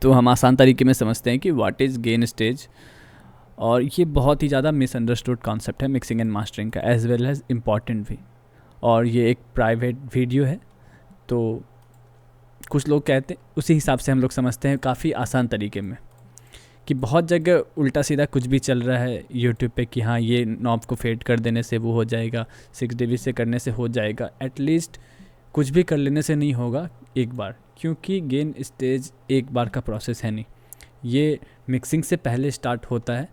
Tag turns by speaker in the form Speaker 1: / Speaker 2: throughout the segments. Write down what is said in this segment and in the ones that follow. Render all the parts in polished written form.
Speaker 1: तो हम आसान तरीके में समझते हैं कि व्हाट इज़ गेन स्टेज, और ये बहुत ही ज़्यादा मिसअंडरस्टूड कॉन्सेप्ट है मिक्सिंग एंड मास्टरिंग का, एज वेल एज इम्पॉर्टेंट भी। और ये एक प्राइवेट वीडियो है, तो कुछ लोग कहते हैं, उसी हिसाब से हम लोग समझते हैं काफ़ी आसान तरीके में, कि बहुत जगह उल्टा सीधा कुछ भी चल रहा है यूट्यूब पे कि हाँ ये नॉब को फेड कर देने से वो हो जाएगा, 6 dB से करने से हो जाएगा। एटलीस्ट कुछ भी कर लेने से नहीं होगा एक बार, क्योंकि गेन स्टेज एक बार का प्रोसेस है नहीं, ये मिक्सिंग से पहले स्टार्ट होता है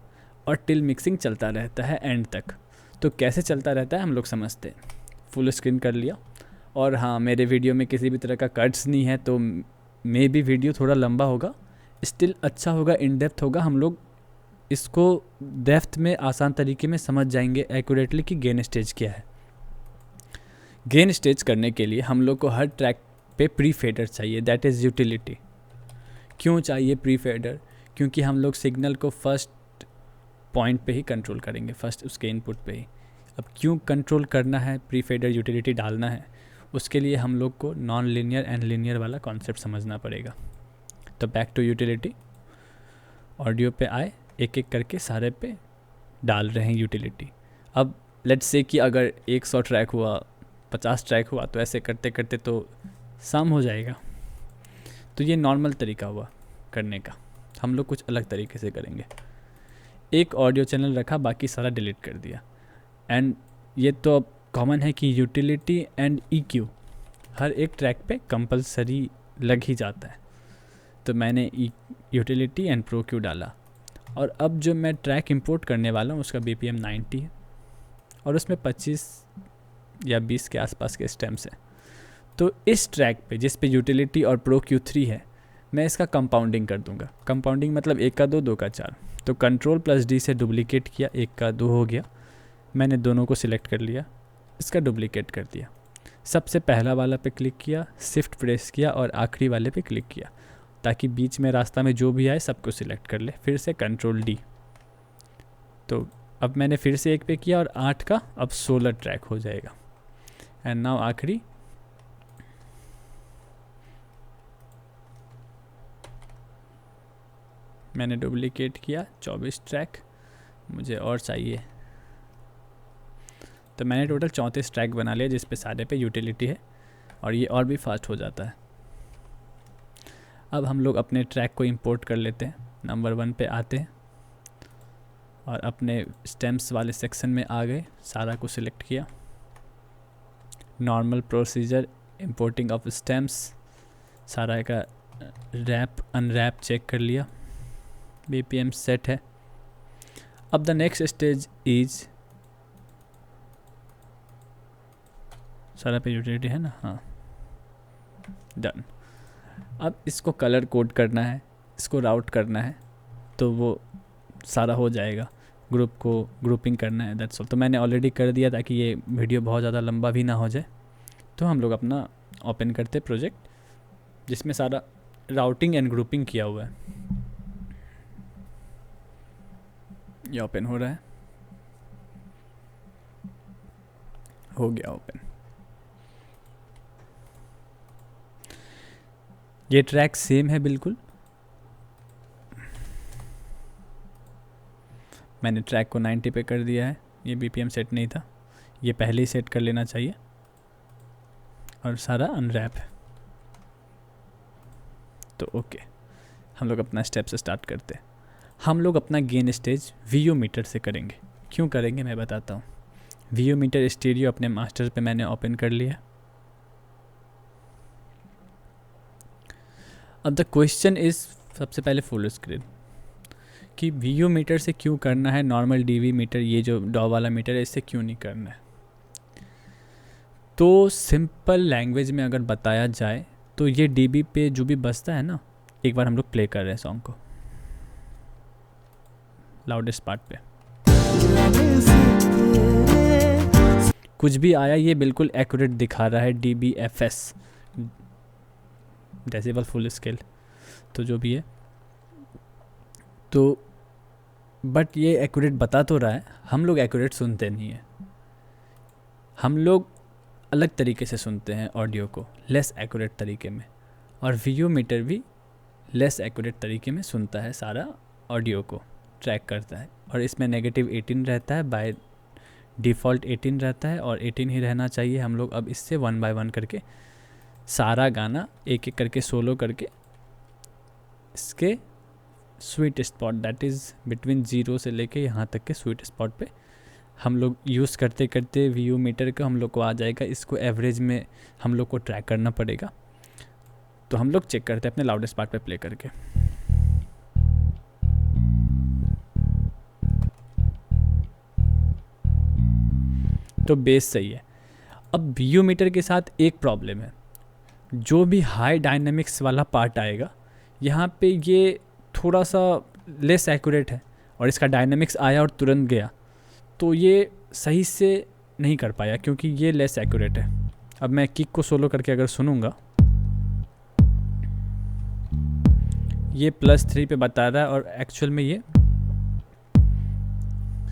Speaker 1: और टिल मिक्सिंग चलता रहता है एंड तक। तो कैसे चलता रहता है हम लोग समझते हैं। फुल स्क्रीन कर लिया, और हाँ मेरे वीडियो में किसी भी तरह का कट्स नहीं है, तो मे भी वीडियो थोड़ा लंबा होगा, स्टिल अच्छा होगा, इन डेप्थ होगा, हम लोग इसको डेप्थ में आसान तरीके में समझ जाएंगे एक्यूरेटली कि गेन स्टेज क्या है। गेन स्टेज करने के लिए हम लोग को हर ट्रैक पे प्री फेडर चाहिए, दैट इज़ यूटिलिटी। क्यों चाहिए प्री फेडर? क्योंकि हम लोग सिग्नल को फर्स्ट पॉइंट पे ही कंट्रोल करेंगे, फर्स्ट उसके इनपुट पे ही। अब क्यों कंट्रोल करना है, प्री फेडर यूटिलिटी डालना है, उसके लिए हम लोग को नॉन लीनियर एंड लीनियर वाला कॉन्सेप्ट समझना पड़ेगा। तो बैक टू यूटिलिटी, ऑडियो पे आए, एक एक करके सारे पे डाल रहे हैं यूटिलिटी। अब लेट्स से कि अगर 100 ट्रैक हुआ, 50 ट्रैक हुआ, तो ऐसे करते करते तो सम हो जाएगा। तो ये नॉर्मल तरीका हुआ करने का, हम लोग कुछ अलग तरीके से करेंगे। एक ऑडियो चैनल रखा, बाकी सारा डिलीट कर दिया। एंड ये तो अब कॉमन है कि यूटिलिटी एंड EQ हर एक ट्रैक पे कंपलसरी लग ही जाता है। तो मैंने यूटिलिटी एंड प्रो क्यू डाला, और अब जो मैं ट्रैक इंपोर्ट करने वाला हूँ उसका BPM 90 है, और उसमें 25 या 20 के आसपास के स्टेम्स हैं। तो इस ट्रैक पे जिस पे यूटिलिटी और प्रो क्यू 3 है, मैं इसका कंपाउंडिंग कर दूंगा। कंपाउंडिंग मतलब 1 का 2, 2 का 4। तो कंट्रोल प्लस D से डुप्लीकेट किया, 1 का 2 हो गया, मैंने दोनों को सिलेक्ट कर लिया, इसका डुप्लीकेट कर दिया। सबसे पहला वाला पे क्लिक किया, शिफ्ट प्रेस किया, और आखिरी वाले पे क्लिक किया, ताकि बीच में रास्ता में जो भी आए सबको सिलेक्ट कर ले। फिर से कंट्रोल D। तो अब मैंने फिर से 1 पे किया, और 8 का अब 16 ट्रैक हो जाएगा। एंड नाउ आखिरी, मैंने डुप्लीकेट किया, 24 ट्रैक मुझे और चाहिए, तो मैंने टोटल 34 ट्रैक बना लिया, जिस पे सारे पे यूटिलिटी है, और ये और भी फास्ट हो जाता है। अब हम लोग अपने ट्रैक को इंपोर्ट कर लेते हैं। नंबर 1 पे आते हैं, और अपने स्टेम्स वाले सेक्शन में आ गए, सारा को सिलेक्ट किया। Normal procedure, importing of stems, सारा का रैप अनरैप चेक कर लिया, BPM सेट है। अब द नेक्स्ट स्टेज इज, सारा पे यूटिलिटी है ना, हाँ डन। अब इसको कलर कोड करना है, इसको राउट करना है, तो वो सारा हो जाएगा। ग्रुप को ग्रुपिंग करना है, दैट्स ऑल। तो मैंने ऑलरेडी कर दिया, ताकि ये वीडियो बहुत ज़्यादा लंबा भी ना हो जाए। तो हम लोग अपना ओपन करते प्रोजेक्ट, जिसमें सारा राउटिंग एंड ग्रुपिंग किया हुआ है। ये ओपन हो रहा है, हो गया ओपन। ये ट्रैक सेम है बिल्कुल, मैंने ट्रैक को 90 पे कर दिया है। ये BPM सेट नहीं था, ये पहले ही सेट कर लेना चाहिए, और सारा अनरैप है। तो ओके, हम लोग अपना स्टेप से स्टार्ट करते हैं। हम लोग अपना गेन स्टेज VU मीटर से करेंगे। क्यों करेंगे मैं बताता हूँ। VU मीटर स्टीरियो अपने मास्टर पे मैंने ओपन कर लिया। अब द क्वेश्चन इज़, सबसे पहले फुल स्क्रीन, कि VU मीटर से क्यों करना है, नॉर्मल DV मीटर, ये जो डॉ वाला मीटर है, इससे क्यों नहीं करना है। तो सिंपल लैंग्वेज में अगर बताया जाए, तो ये DB पे जो भी बजता है ना, एक बार हम लोग प्ले कर रहे हैं सॉन्ग को लाउडेस्ट पार्ट पे, कुछ भी आया, ये बिल्कुल एक्यूरेट दिखा रहा है, dBFS, डेसिबल फुल स्केल, तो जो भी है। तो बट ये एक्यूरेट बता तो रहा है, हम लोग एक्यूरेट सुनते नहीं हैं, हम लोग अलग तरीके से सुनते हैं ऑडियो को, लेस एक्यूरेट तरीके में। और VU मीटर भी लेस एक्यूरेट तरीके में सुनता है, सारा ऑडियो को ट्रैक करता है। और इसमें -18 रहता है, बाय डिफ़ॉल्ट 18 रहता है और 18 ही रहना चाहिए। हम लोग अब इससे 1 बाय 1 करके सारा गाना एक एक करके सोलो करके इसके sweet spot, that is between 0 से लेके यहाँ तक के स्वीट स्पॉट पे हम लोग यूज़ करते करते VU मीटर का हम लोग को आ जाएगा। इसको एवरेज में हम लोग को ट्रैक करना पड़ेगा। तो हम लोग चेक करते हैं अपने लाउडेस्ट पार्ट पे प्ले करके। तो बेस सही है। अब VU मीटर के साथ एक प्रॉब्लम है, जो भी हाई डायनेमिक्स वाला पार्ट आएगा यहाँ पे ये थोड़ा सा लेस एक्यूरेट है, और इसका डायनेमिक्स आया और तुरंत गया, तो ये सही से नहीं कर पाया क्योंकि ये लेस एक्यूरेट है। अब मैं किक को सोलो करके अगर सुनूंगा, ये +3 पे बता रहा है और एक्चुअल में ये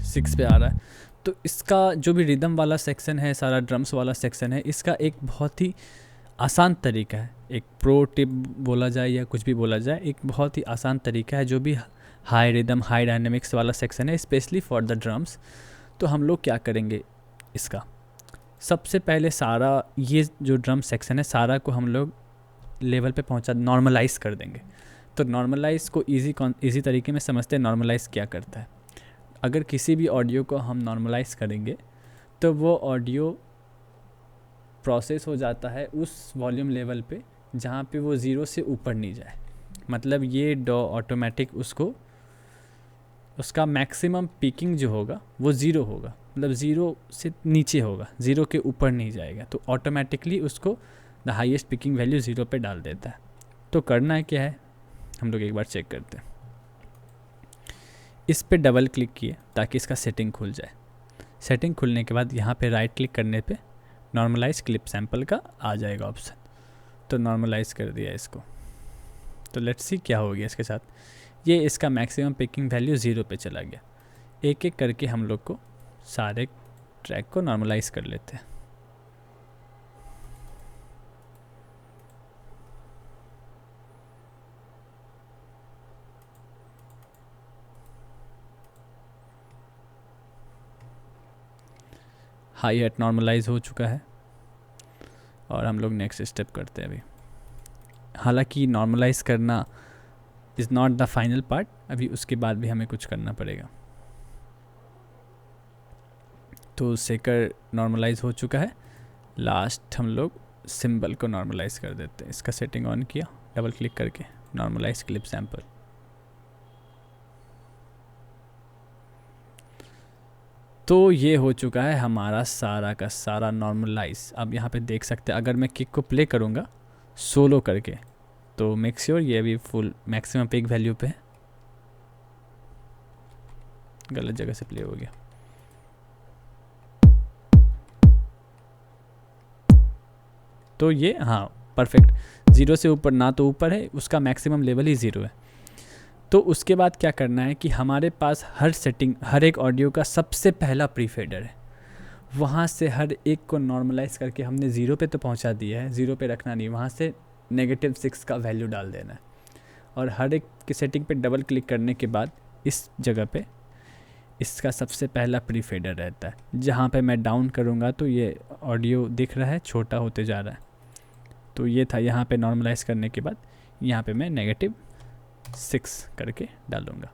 Speaker 1: 6 पे आ रहा है। तो इसका जो भी रिदम वाला सेक्शन है, सारा ड्रम्स वाला सेक्शन है, इसका एक बहुत ही आसान तरीका है, एक प्रो टिप बोला जाए या कुछ भी बोला जाए, एक बहुत ही आसान तरीका है। जो भी हाई रिदम, हाई डायनेमिक्स वाला सेक्शन है, स्पेशली फॉर द ड्रम्स, तो हम लोग क्या करेंगे, इसका सबसे पहले सारा ये जो ड्रम सेक्शन है सारा को हम लोग लेवल पे पहुंचा नॉर्मलाइज कर देंगे। तो नॉर्मलाइज को इजी तरीके में समझते हैं। नॉर्मलाइज क्या करता है, अगर किसी भी ऑडियो को हम नॉर्मलाइज करेंगे तो वो ऑडियो प्रोसेस हो जाता है उस वॉल्यूम लेवल पे जहाँ पे वो 0 से ऊपर नहीं जाए। मतलब ये डॉ ऑटोमेटिक उसका मैक्सिमम पीकिंग जो होगा वो 0 होगा, मतलब 0 से नीचे होगा, 0 के ऊपर नहीं जाएगा। तो ऑटोमेटिकली उसको द हाईएस्ट पिकिंग वैल्यू 0 पे डाल देता है। तो करना है क्या है, हम लोग एक बार चेक करते हैं। इस पे डबल क्लिक किए ताकि इसका सेटिंग खुल जाए। सेटिंग खुलने के बाद यहाँ पे राइट क्लिक करने पे नॉर्मलाइज क्लिप सैंपल का आ जाएगा ऑप्शन। तो नॉर्मलाइज कर दिया इसको। तो लेट्स सी क्या हो गया इसके साथ। ये इसका मैक्सिमम पिकिंग वैल्यू 0 पे चला गया। एक एक करके हम लोग को सारे ट्रैक को नॉर्मलाइज कर लेते हैं। हाई हैट नॉर्मलाइज हो चुका है और हम लोग नेक्स्ट स्टेप करते हैं अभी। हालांकि नॉर्मलाइज करना is not the final part, अभी उसके बाद भी हमें कुछ करना पड़ेगा। तो सेकर नॉर्मलाइज हो चुका है। लास्ट हम लोग सिंबल को नॉर्मलाइज कर देते हैं। इसका सेटिंग ऑन किया डबल क्लिक करके, नॉर्मलाइज क्लिप सैंपल। तो ये हो चुका है हमारा सारा का सारा नॉर्मलाइज। अब यहाँ पे देख सकते हैं, अगर मैं किक को प्ले करूँगा सोलो करके तो मेक श्योर ये अभी फुल मैक्सिमम पिक वैल्यू पे है। गलत जगह से प्ले हो गया। तो ये हाँ परफेक्ट, 0 से ऊपर ना तो ऊपर है, उसका मैक्सिमम लेवल ही 0 है। तो उसके बाद क्या करना है कि हमारे पास हर एक ऑडियो का सबसे पहला प्रीफेडर है, वहाँ से हर एक को नॉर्मलाइज करके हमने 0 पे तो पहुँचा दिया है, 0 पे रखना नहीं, वहाँ से -6 का वैल्यू डाल देना है। और हर एक की सेटिंग पे डबल क्लिक करने के बाद इस जगह पे इसका सबसे पहला प्रीफेडर रहता है। जहाँ पे मैं डाउन करूँगा तो ये ऑडियो दिख रहा है छोटा होते जा रहा है। तो ये था, यहाँ पे नॉर्मलाइज करने के बाद यहाँ पे मैं -6 करके डालूँगा।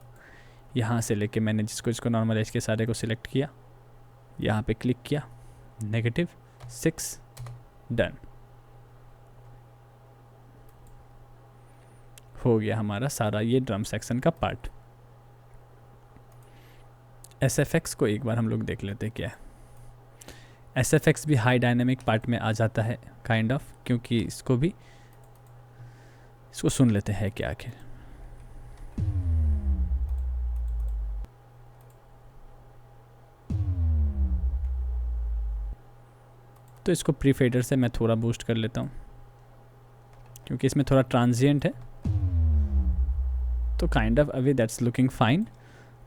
Speaker 1: यहाँ से लेके मैंने जिसको नॉर्मलाइज के सारे को सिलेक्ट किया, यहाँ पे क्लिक किया, -6 डन हो गया हमारा सारा ये ड्रम सेक्शन का पार्ट। SFX को एक बार हम लोग देख लेते हैं क्या है। SFX भी हाई डायनेमिक पार्ट में आ जाता है काइंड ऑफ, क्योंकि इसको सुन लेते हैं क्या आखिर। तो इसको प्रीफेडर से मैं थोड़ा बूस्ट कर लेता हूँ क्योंकि इसमें थोड़ा ट्रांजिएंट है। तो काइंड ऑफ अभी दैट्स लुकिंग फाइन,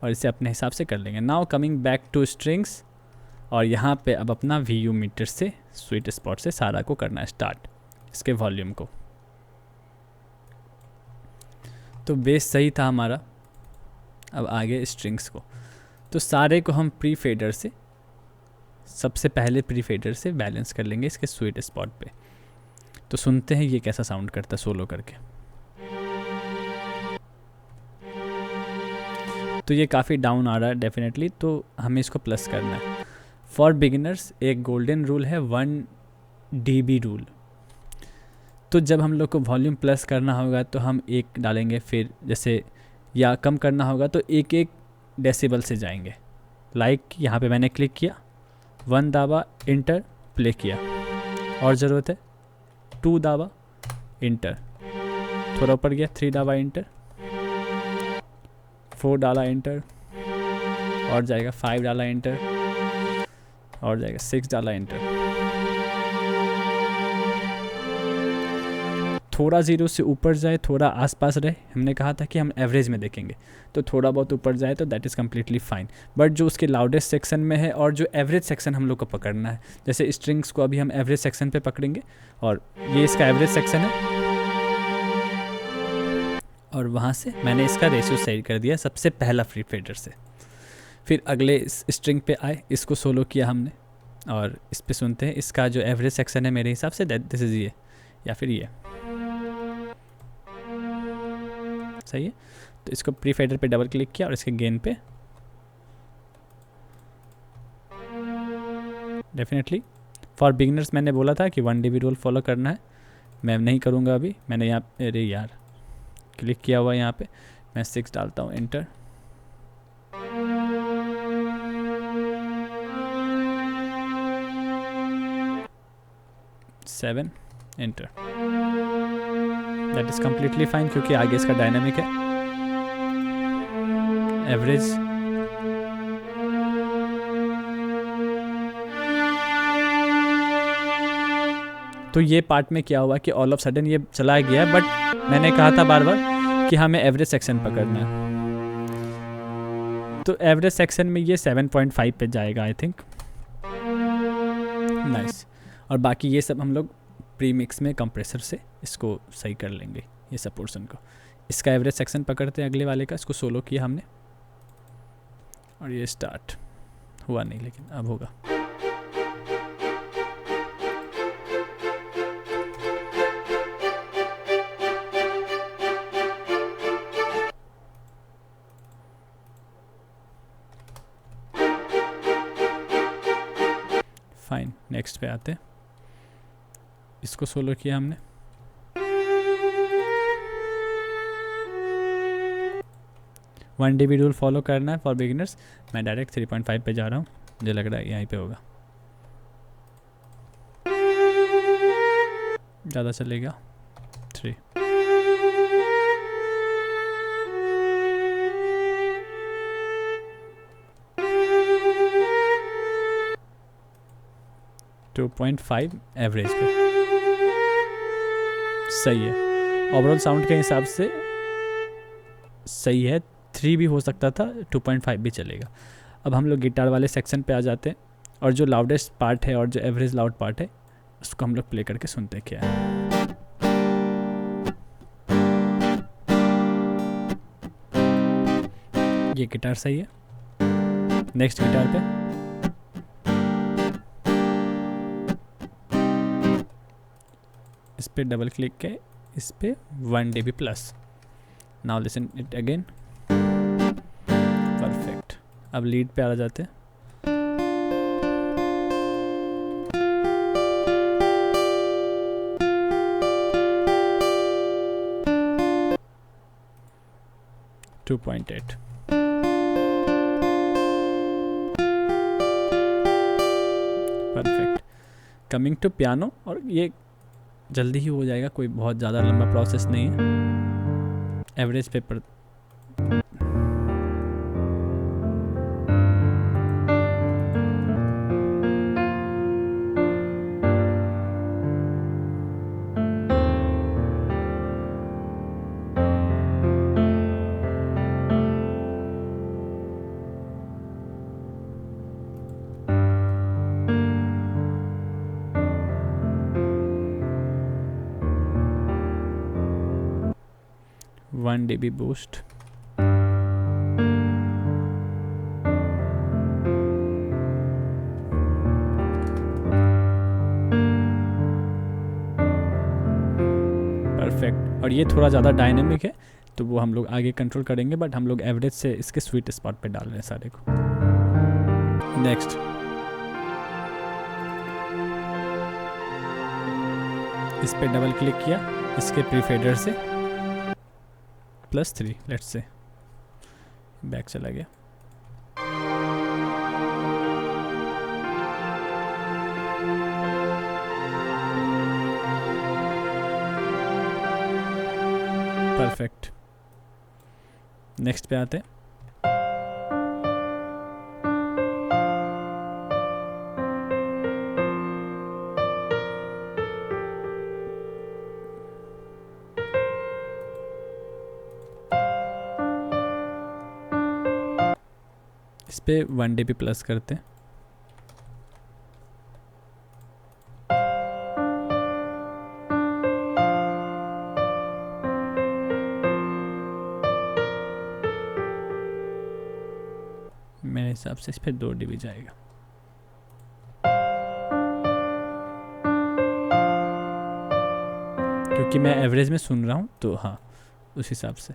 Speaker 1: और इसे अपने हिसाब से कर लेंगे। Now coming back two strings, और यहाँ पे अब अपना VU मीटर से स्वीट स्पॉट से सारा को करना है स्टार्ट, इसके वॉल्यूम को। तो बेस सही था हमारा। अब आगे स्ट्रिंग्स को, तो सारे को हम प्री फेडर से, सबसे पहले प्री फेडर से बैलेंस कर लेंगे इसके स्वीट स्पॉट पे। तो सुनते हैं ये कैसा साउंड करता है सोलो करके। तो ये काफ़ी डाउन आ रहा है डेफिनेटली, तो हमें इसको प्लस करना है। फॉर बिगिनर्स एक गोल्डन रूल है 1 dB रूल। तो जब हम लोग को वॉल्यूम प्लस करना होगा तो हम 1 डालेंगे, फिर जैसे या कम करना होगा तो 1 डेसिबल से जाएंगे। लाइक यहाँ पे मैंने क्लिक किया, 1 दाबा, इंटर, प्ले किया। और ज़रूरत है 2 दाबा, इंटर, थोड़ा ऊपर गया, 3 दाबा, इंटर, 4 डाला, इंटर, और जाएगा 5 डाला, इंटर, और जाएगा 6 डाला, इंटर। थोड़ा ज़ीरो से ऊपर जाए, थोड़ा आसपास रहे, हमने कहा था कि हम एवरेज में देखेंगे, तो थोड़ा बहुत ऊपर जाए तो that is completely fine. But जो उसके लाउडेस्ट सेक्शन में है और जो एवरेज सेक्शन हम लोग को पकड़ना है, जैसे स्ट्रिंग्स को अभी हम एवरेज सेक्शन पे पकड़ेंगे, और ये इसका एवरेज सेक्शन है, और वहाँ से मैंने इसका रेशियो सही कर दिया सबसे पहला फ्री फेडर से। फिर अगले स्ट्रिंग पे आए, इसको सोलो किया हमने, और इस पे सुनते हैं इसका जो एवरेज सेक्शन है मेरे हिसाब से दिस इज़ ये, या फिर ये सही है। तो इसको प्री फेडर पे डबल क्लिक किया और इसके गेन पे डेफिनेटली फॉर बिगिनर्स मैंने बोला था कि 1 dB रूल फॉलो करना है, मैं नहीं करूँगा अभी। मैंने यहाँ, अरे यार, क्लिक किया हुआ यहाँ पे, मैं 6 डालता हूँ, inter, seven, inter. That is completely fine क्योंकि आगे इसका डायनामिक है। एवरेज तो ये पार्ट में क्या हुआ कि ऑल ऑफ सडन ये चला गया, बट मैंने कहा था बार बार कि हमें एवरेज सेक्शन पकड़ना है। तो एवरेज सेक्शन में ये 7.5 पे जाएगा आई थिंक। नाइस। और बाकी ये सब हम लोग प्री मिक्स में कंप्रेसर से इसको सही कर लेंगे, ये सब पोर्शन को। इसका एवरेज सेक्शन पकड़ते हैं अगले वाले का, इसको सोलो किया हमने, और ये स्टार्ट हुआ नहीं, लेकिन अब होगा। फाइन, नेक्स्ट पे आते हैं। इसको सोलो किया हमने, वन dB रूल फॉलो करना है फॉर बिगिनर्स। मैं डायरेक्ट 3.5 पे जा रहा हूँ, मुझे लग रहा है यहीं पे होगा, ज़्यादा चलेगा, 3। टू 2.5 एवरेज पे सही है। ओवरऑल साउंड के हिसाब से सही है, 3 भी हो सकता था, 2.5 भी चलेगा। अब हम लोग गिटार वाले सेक्शन पे आ जाते हैं, और जो लाउडेस्ट पार्ट है और जो एवरेज लाउड पार्ट है उसको हम लोग प्ले करके सुनते हैं क्या है। ये गिटार सही है। नेक्स्ट गिटार पे इस पे डबल क्लिक के, इस पे 1 dB plus. Now listen it again, perfect. अब लीड पे आ जाते हैं, to 2.8। Perfect. Coming to piano, और ये जल्दी ही हो जाएगा, कोई बहुत ज़्यादा लंबा प्रोसेस नहीं है। एवरेज पे पर 1 dB boost. परफेक्ट। और ये थोड़ा ज़्यादा डायनेमिक है तो वो हम लोग आगे कंट्रोल करेंगे, बट हम लोग एवरेज से इसके स्वीट स्पॉट पे डाल रहे हैं सारे को। नेक्स्ट इस पे डबल क्लिक किया, इसके प्रीफेडर से +3 लेट्स से, बैक चला गया। परफेक्ट। नेक्स्ट पे आते हैं। इस पे 1 dB प्लस करते हैं। मेरे हिसाब से इस पे 2 dB जाएगा। क्योंकि मैं एवरेज में सुन रहा हूँ तो हाँ उस हिसाब से।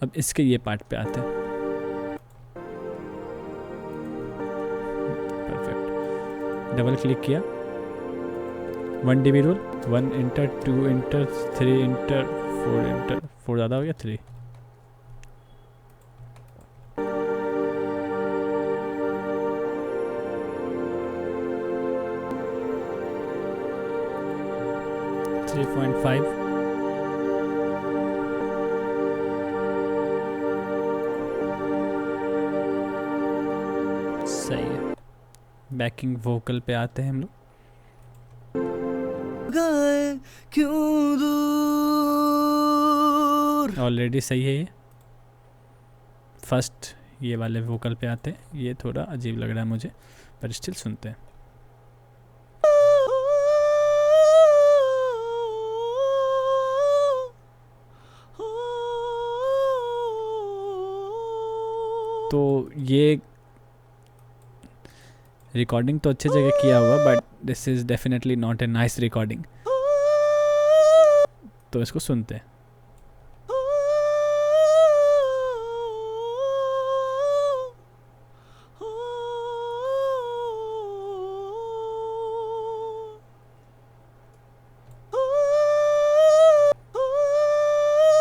Speaker 1: अब इसके ये पार्ट पे आते हैं। परफेक्ट। डबल क्लिक किया, 1 dB rule, 1 inter, 2 inter, 3 inter, 4 inter, 4 ज़्यादा हो गया, 3। सही है। बैकिंग वोकल पे आते हैं हम लोग। क्यों दूर, ऑलरेडी सही है ये। फर्स्ट ये वाले वोकल पे आते हैं। ये थोड़ा अजीब लग रहा है मुझे, पर स्टिल सुनते हैं। तो ये रिकॉर्डिंग तो अच्छी जगह किया हुआ, but this is definitely not a nice recording. तो इसको सुनते हैं।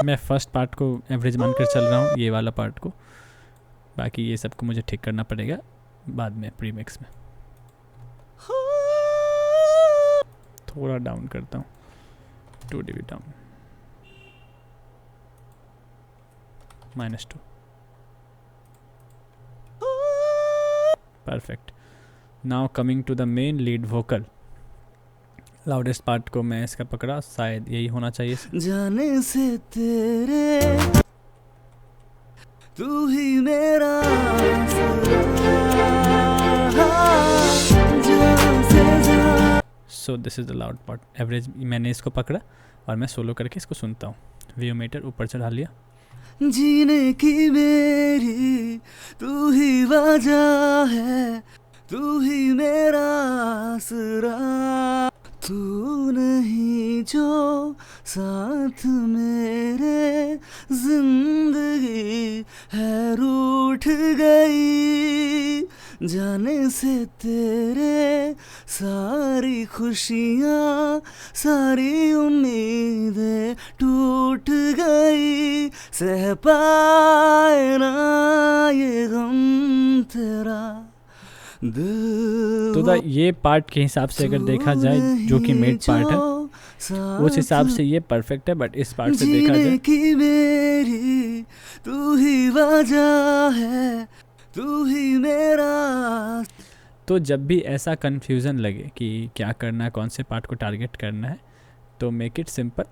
Speaker 1: मैं फर्स्ट पार्ट को एवरेज मानकर चल रहा हूँ, ये वाला पार्ट को। बाकी ये सब को मुझे ठीक करना पड़ेगा बाद में प्रीमिक्स में। थोड़ा डाउन करता हूँ, 2 dB down, -2। Perfect. Now coming to the main lead vocal. Loudest part को मैं इसका पकड़ा, शायद यही होना चाहिए। जाने से तेरे तू ही मेरा so this is the loud part. Average मैंने इसको पकड़ा और मैं सोलो करके इसको सुनता हूँ। वियोमीटर ऊपर चढ़ा लिया। जीने की मेरी तू ही वजह है, तू ही मेरा आसरा, तू नहीं जो साथ मेरे जिंदगी है रूठ गई। जाने से तेरे सारी खुशियाँ, सारी उम्मीदें टूट गई। सह पाए ना ये गम तेरा। तो ये पार्ट के हिसाब से अगर देखा जाए, जो कि मेड पार्ट है, उस हिसाब से ये परफेक्ट है, बट इस पार्ट से देखा जाए कि मेरी तू ही वजह है, तू ही मेरा। तो जब भी ऐसा कंफ्यूजन लगे कि क्या करना है, कौन से पार्ट को टारगेट करना है, तो मेक इट सिंपल,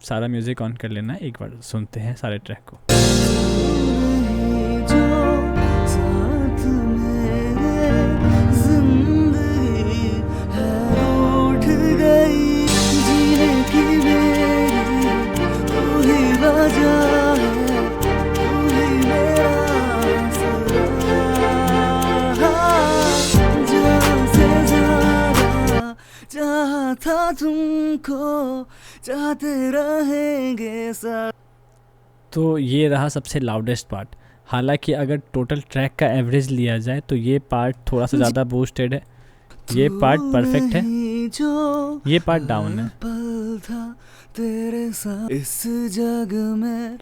Speaker 1: सारा म्यूजिक ऑन कर लेना है। एक बार सुनते हैं सारे ट्रैक को। जीने की मेरी तू ही वजह
Speaker 2: तुमको चाहते रहेंगे साथ।
Speaker 1: तो ये रहा सबसे लाउडेस्ट पार्ट। हालांकि अगर टोटल ट्रैक का एवरेज लिया जाए तो ये पार्ट थोड़ा सा ज़्यादा बूस्टेड है, ये पार्ट परफेक्ट है, ये पार्ट डाउन है।
Speaker 2: पल था तेरे साथ इस जग में।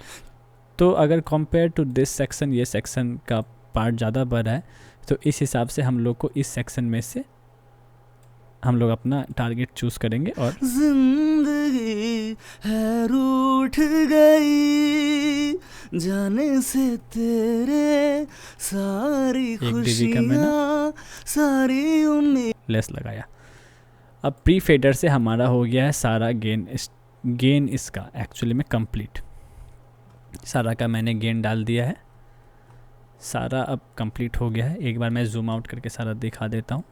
Speaker 1: तो अगर कंपेयर टू दिस सेक्शन ये सेक्शन का पार्ट ज़्यादा बड़ा है, तो इस हिसाब से हम लोग को इस सेक्शन में से हम लोग अपना टारगेट चूज़ करेंगे। और
Speaker 2: जिंदगी है रूठ गई जाने से तेरे, सारी खुशियाँ सारी उम्मीद।
Speaker 1: लेस लगाया। अब प्री फेडर से हमारा हो गया है सारा गेन इसका एक्चुअली में कंप्लीट। सारा का मैंने गेन डाल दिया है, सारा अब कंप्लीट हो गया है। एक बार मैं जूम आउट करके सारा दिखा देता हूँ।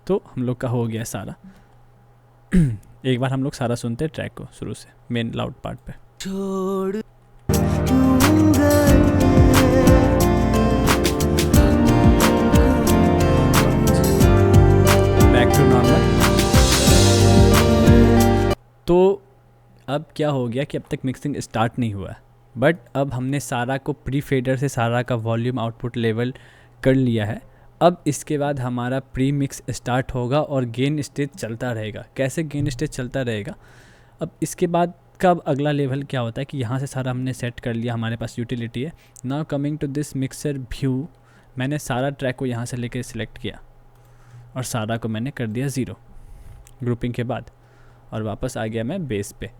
Speaker 1: तो हम लोग का हो गया सारा। एक बार हम लोग सारा सुनते हैं ट्रैक को शुरू से, मेन लाउड पार्ट पे।
Speaker 2: छोड़
Speaker 1: बैक टू नॉर्मल। तो अब क्या हो गया कि अब तक मिक्सिंग स्टार्ट नहीं हुआ है, बट अब हमने सारा को प्री फेडर से सारा का वॉल्यूम आउटपुट लेवल कर लिया है। अब इसके बाद हमारा प्री मिक्स स्टार्ट होगा और गेन स्टेज चलता रहेगा। कैसे गेन स्टेज चलता रहेगा? अब इसके बाद का अगला लेवल क्या होता है कि यहाँ से सारा हमने सेट कर लिया, हमारे पास यूटिलिटी है। Now coming to this mixer view, मैंने सारा ट्रैक को यहाँ से लेकर सिलेक्ट किया और सारा को मैंने कर दिया 0 ग्रुपिंग के बाद, और वापस आ गया मैं बेस पे।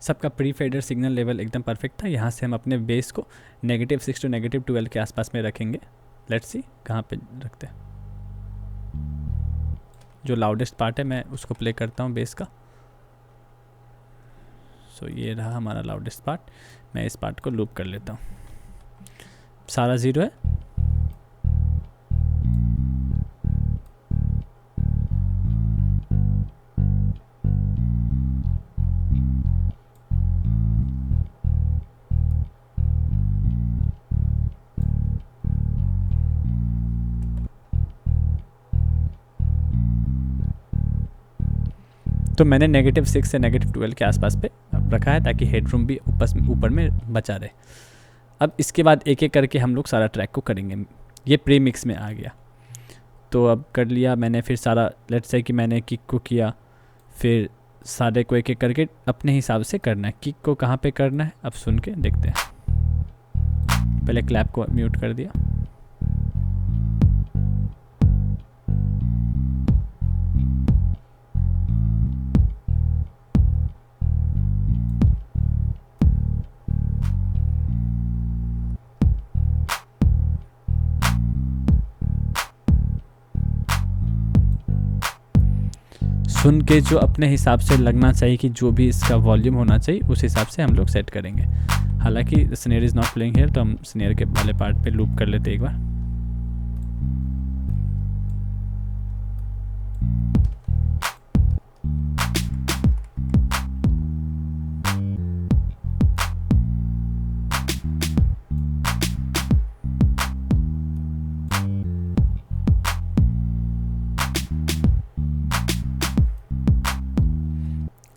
Speaker 1: सबका प्री फेडर सिग्नल लेवल एकदम परफेक्ट था। यहाँ से हम अपने बेस को -6 to -12 के आसपास में रखेंगे। लेट्स सी कहाँ पे रखते हैं। जो लाउडेस्ट पार्ट है मैं उसको प्ले करता हूँ बेस का। सो ये रहा हमारा लाउडेस्ट पार्ट। मैं इस पार्ट को लूप कर लेता हूँ। सारा 0 है। तो मैंने -6 से -12 के आसपास पे रखा है ताकि हेडरूम भी ऊपर में बचा रहे। अब इसके बाद एक एक करके हम लोग सारा ट्रैक को करेंगे। ये प्री मिक्स में आ गया, तो अब कर लिया मैंने। फिर सारा लेट्स से कि मैंने किक को किया, फिर सारे को एक एक करके अपने हिसाब से करना है। किक को कहाँ पे करना है अब सुन के देखते हैं। पहले क्लैप को म्यूट कर दिया। सुन के जो अपने हिसाब से लगना चाहिए कि जो भी इसका वॉल्यूम होना चाहिए उस हिसाब से हम लोग सेट करेंगे। हालांकि snare is not playing here, तो हम स्नेयर के वाले पार्ट पे लूप कर लेते एक बार।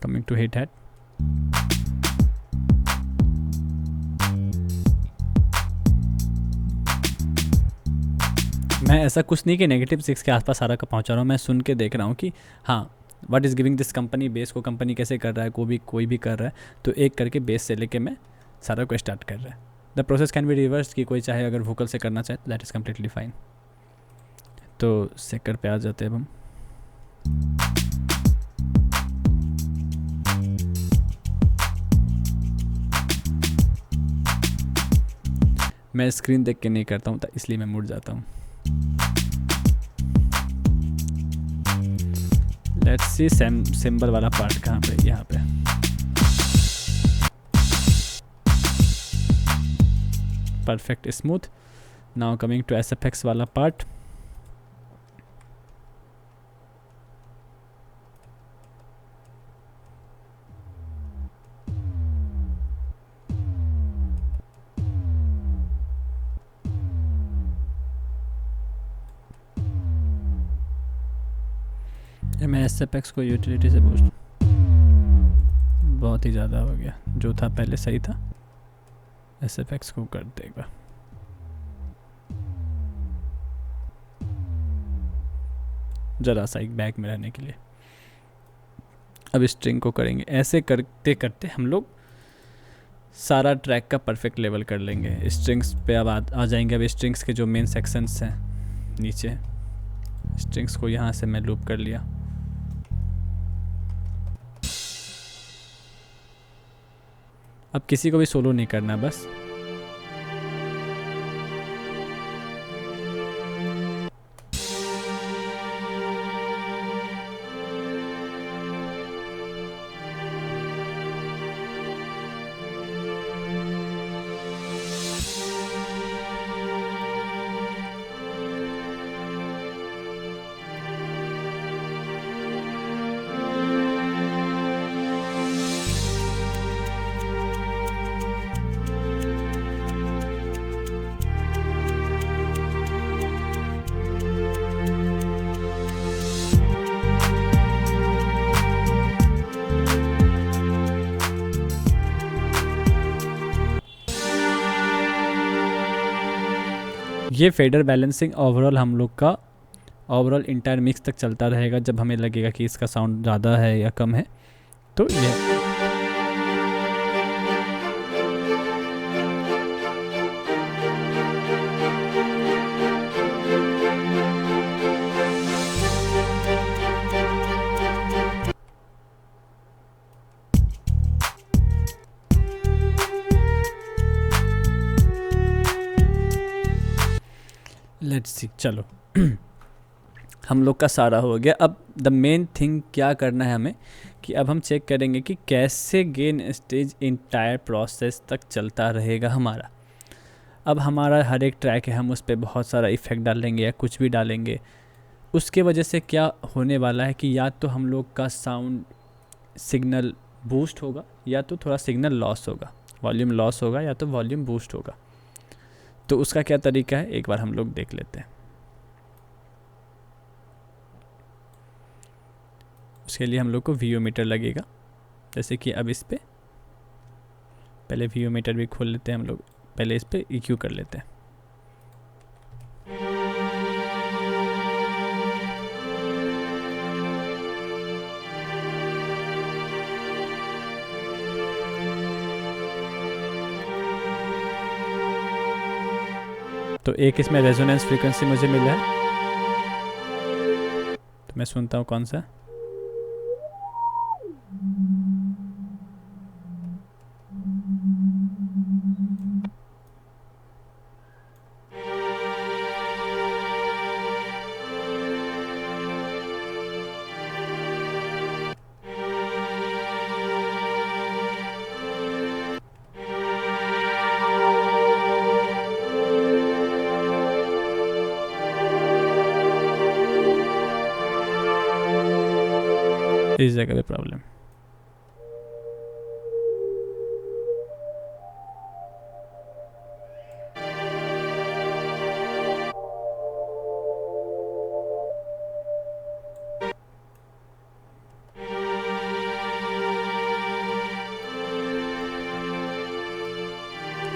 Speaker 1: Coming to hi-hat, मैं ऐसा कुछ नहीं कि -6 के आसपास सारा का पहुंचा रहा हूँ। मैं सुन के देख रहा हूँ कि हाँ what is giving this company, base को कंपनी कैसे कर रहा है, कोई भी कर रहा है। तो एक करके बेस से लेके मैं सारा को स्टार्ट कर रहा है। The process can be reverse, कि कोई चाहे अगर वोकल से करना चाहे दैट इज़ कम्प्लीटली फाइन। तो सेकर पे आ जाते हैं अब हम। मैं स्क्रीन देख के नहीं करता हूँ, इसलिए मैं मुड़ जाता हूँ। लेट्स सी सिंबल वाला पार्ट कहाँ पे, यहाँ पे। Perfect smooth. Now coming to SFX वाला पार्ट। मैं एसएफएक्स को यूटिलिटी से पूछ, बहुत ही ज़्यादा हो गया, जो था पहले सही था। एसएफएक्स को कर देगा। ज़रा सा एक बैग में रहने के लिए। अब स्ट्रिंग को करेंगे, ऐसे करते करते हम लोग सारा ट्रैक का परफेक्ट लेवल कर लेंगे। स्ट्रिंग्स पे अब आ जाएंगे। अब स्ट्रिंग्स के जो मेन सेक्शंस हैं नीचे, स्ट्रिंग्स को यहाँ से मैं लूप कर लिया। अब किसी को भी सोलो नहीं करना, बस ये फेडर बैलेंसिंग ओवरऑल हम लोग का ओवरऑल इंटायर मिक्स तक चलता रहेगा। जब हमें लगेगा कि इसका साउंड ज़्यादा है या कम है तो ये लेट्स सी। चलो हम लोग का सारा हो गया। अब द मेन थिंग क्या करना है हमें कि अब हम चेक करेंगे कि कैसे गेन स्टेज इंटायर प्रोसेस तक चलता रहेगा हमारा। अब हमारा हर एक ट्रैक है, हम उस पर बहुत सारा इफ़ेक्ट डालेंगे या कुछ भी डालेंगे, उसके वजह से क्या होने वाला है कि या तो हम लोग का साउंड सिग्नल बूस्ट होगा या तो थोड़ा सिग्नल लॉस होगा, वॉल्यूम लॉस होगा या तो वॉल्यूम बूस्ट होगा। तो उसका क्या तरीका है एक बार हम लोग देख लेते हैं। उसके लिए हम लोग को वीओ मीटर लगेगा, जैसे कि अब इस पे पहले वीओ मीटर भी खोल लेते हैं हम लोग। पहले इस पे EQ कर लेते हैं। तो एक इसमें रेजोनेंस फ्रीक्वेंसी मुझे मिला है, तो मैं सुनता हूँ कौन सा। इस जगह पे प्रॉब्लम।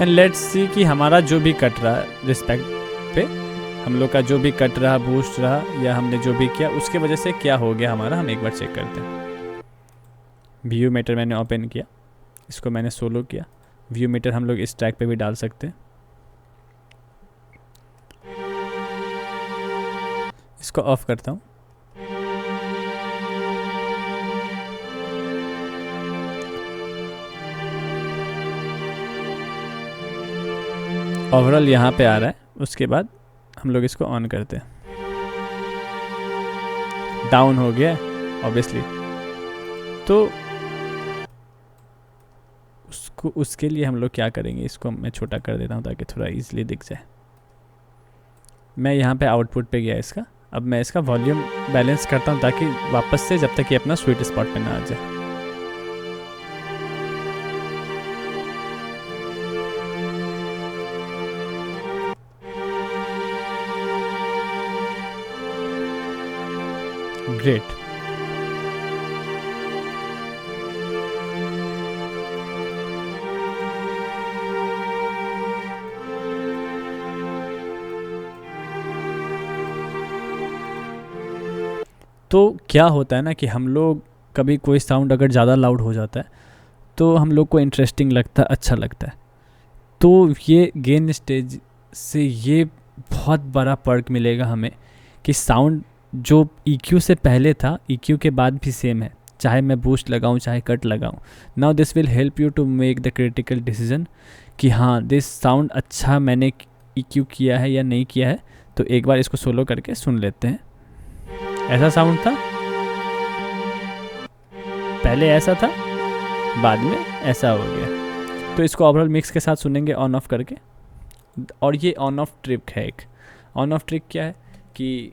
Speaker 1: एंड लेट्स सी कि हमारा जो भी कट रहा है रिस्पेक्ट पे, हम लोग का जो भी कट रहा, बूस्ट रहा या हमने जो भी किया उसके वजह से क्या हो गया हमारा, हम एक बार चेक करते हैं। व्यू मीटर मैंने ओपन किया, इसको मैंने सोलो किया। व्यू मीटर हम लोग इस ट्रैक पे भी डाल सकते हैं। इसको ऑफ करता हूँ। ओवरऑल यहाँ पे आ रहा है। उसके बाद हम लोग इसको ऑन करते हैं। डाउन हो गया ऑब्वियसली, तो उसके लिए हम लोग क्या करेंगे, इसको मैं छोटा कर देता हूँ ताकि थोड़ा इजीली दिख जाए। मैं यहाँ पे आउटपुट पे गया इसका। अब मैं इसका वॉल्यूम बैलेंस करता हूँ ताकि वापस से जब तक ये अपना स्वीट स्पॉट पे ना आ जाए। ग्रेट। तो क्या होता है ना कि हम लोग कभी कोई साउंड अगर ज़्यादा लाउड हो जाता है तो हम लोग को इंटरेस्टिंग लगता है, अच्छा लगता है। तो ये गेन स्टेज से ये बहुत बड़ा पर्क मिलेगा हमें कि साउंड जो EQ से पहले था EQ के बाद भी सेम है, चाहे मैं बूस्ट लगाऊं चाहे कट लगाऊं। Now this will help you to make the critical decision कि हाँ दिस साउंड अच्छा मैंने EQ किया है या नहीं किया है। तो एक बार इसको सोलो करके सुन लेते हैं। ऐसा साउंड था, पहले ऐसा था, बाद में ऐसा हो गया। तो इसको ओवरऑल मिक्स के साथ सुनेंगे ऑन ऑफ करके। और ये ऑन ऑफ ट्रिक है। एक ऑन ऑफ ट्रिक क्या है कि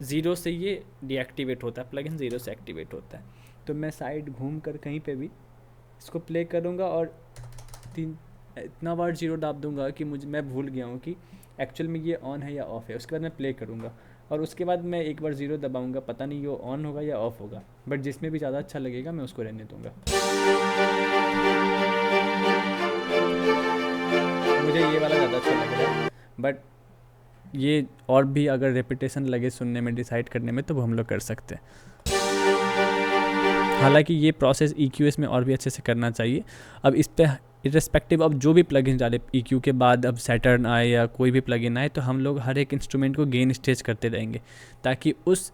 Speaker 1: 0 से ये डीएक्टिवेट होता है, प्लगइन 0 से एक्टिवेट होता है। तो मैं साइड घूम कर कहीं पे भी इसको प्ले करूँगा और इतना बार 0 दाब दूंगा कि मैं भूल गया हूँ कि एक्चुअल में ये ऑन है या ऑफ है। उसके बाद मैं प्ले करूँगा और उसके बाद मैं एक बार 0 दबाऊंगा, पता नहीं ये ऑन होगा या ऑफ होगा, बट जिसमें भी ज़्यादा अच्छा लगेगा मैं उसको रहने दूंगा। मुझे ये वाला ज़्यादा अच्छा लग रहा है, बट ये और भी अगर रेपिटेशन लगे सुनने में, डिसाइड करने में, तो वो हम लोग कर सकते हैं। हालांकि ये प्रोसेस EQS में और भी अच्छे से करना चाहिए। अब इस पे इर्रेस्पेक्टिव अब जो भी प्लगइन डाले EQ के बाद, अब सैटर्न आए या कोई भी प्लगइन आए, तो हम लोग हर एक इंस्ट्रूमेंट को गेन स्टेज करते रहेंगे ताकि उस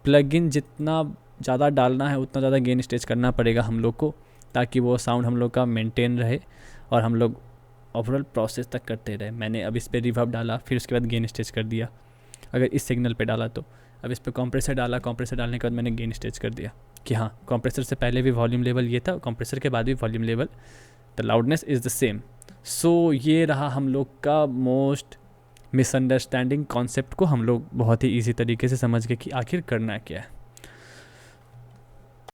Speaker 1: प्लगइन जितना ज़्यादा डालना है उतना ज़्यादा गेन स्टेज करना पड़ेगा हम लोग को, ताकि वो साउंड हम लोग का मेंटेन रहे और हम लोग ओवरऑल प्रोसेस तक करते रहे। मैंने अब इस पर रिवर्ब डाला, फिर उसके बाद गेन स्टेज कर दिया। अगर इस सिग्नल पे डाला तो अब इस पर कंप्रेसर डाला, कंप्रेसर डालने के बाद मैंने गेन स्टेज कर दिया कि हाँ कंप्रेसर से पहले भी वॉल्यूम लेवल ये था, कंप्रेसर के बाद भी volume level, the loudness is the same. So ये रहा हम लोग का मोस्ट मिसअंडरस्टैंडिंग कॉन्सेप्ट को हम लोग बहुत ही ईजी तरीके से समझ गए कि आखिर करना क्या है।